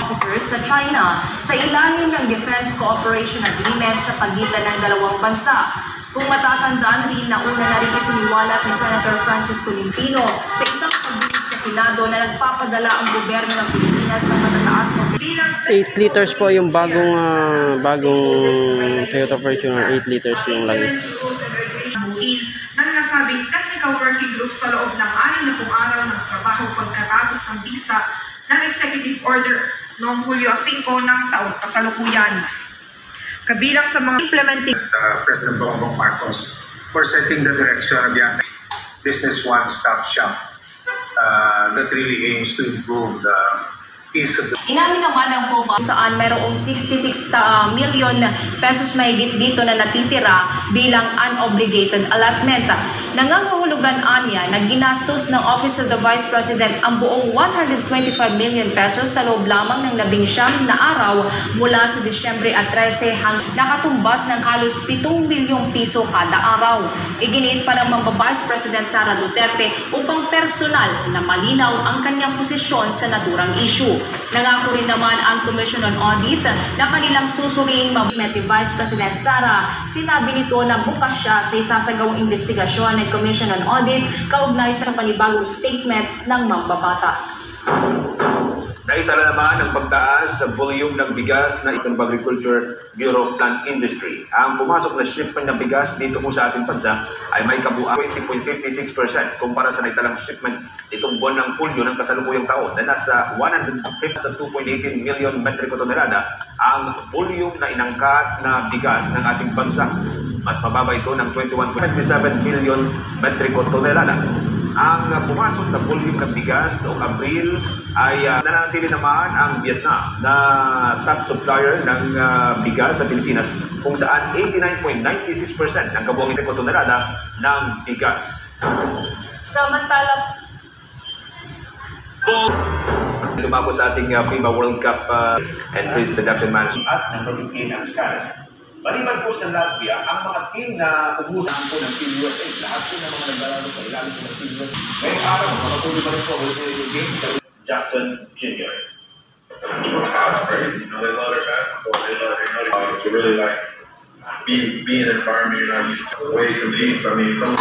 Officers sa China sa ilalim ng Defense Cooperation Agreement sa pagitan ng dalawang bansa. Kung matatandaan din na una na rin isiniwalat ni Senator Francis Tolentino sa isang pagdinig sa Senado na nagpapadala ang gobyerno ng Pilipinas ng matataas na 8 liters po yung bagong Toyota Fortuner, 8 liters yung langis. Ng nasabing technical working group sa loob ng 60 araw ng trabaho pagkatapos ng visa ng executive order noong Hulyo 5 ng taong kasalukuyan. Kabilang sa mga implementing President Bongbong Marcos for setting the direction of the business one-stop shop that really aims to improve the piece of the... Inamin naman ng FOBA saan mayroong 66 million pesos mahigit dito na natitira bilang unobligated allotment. Nangangahulugan anya na ginastos ng Office of the Vice President ang buong 125 million pesos sa loob lamang ng 19 na araw mula sa Disyembre 13 hanggang nakatumbas ng halos 7 milyong piso kada araw. Iginiit pa ng Vice President Sara Duterte upang personal na malinaw ang kanyang posisyon sa naturang issue. Nangako rin naman ang Commission on Audit na kanilang susuriing ni Vice President Sara. Sinabi nito na bukas siya sa isasagawang investigasyon ng Commission on Audit kaugnay sa panibagong statement ng mambabatas. Naitala naman ang pagtaas sa volume ng bigas na Econ Agriculture Bureau Plant Industry. Ang pumasok na shipment ng bigas dito po sa ating bansa ay may kabuuan 20.56% kumpara sa naitalang shipment itong buwan ng Hulyo ng kasalukuyang taon na nasa 150 sa 2.18 million metriko tonelada ang volume na inangkat na bigas ng ating bansa. Mas mababa ito ng 21.27 million metriko tonelada. Ang pumasok na volume ng bigas noong Abril ay nananatili naman ang Vietnam na top supplier ng bigas sa Pilipinas kung saan 89.96% ng kabuuang tonelada ng bigas. Samantala, lumako sa ating FIBA World Cup and Risk Reduction Management at ng Pilipinas ang Canada. Maliban po sa Latvia, ang mga team na umusahan po ng Team USA, lahat po ng mga naglalaro sa ilalim ng Team USA. Ngayong araw, makatuloy pa rin po yung game sa Jackson Jr. You really like being in an environment, the way you compete. I mean, some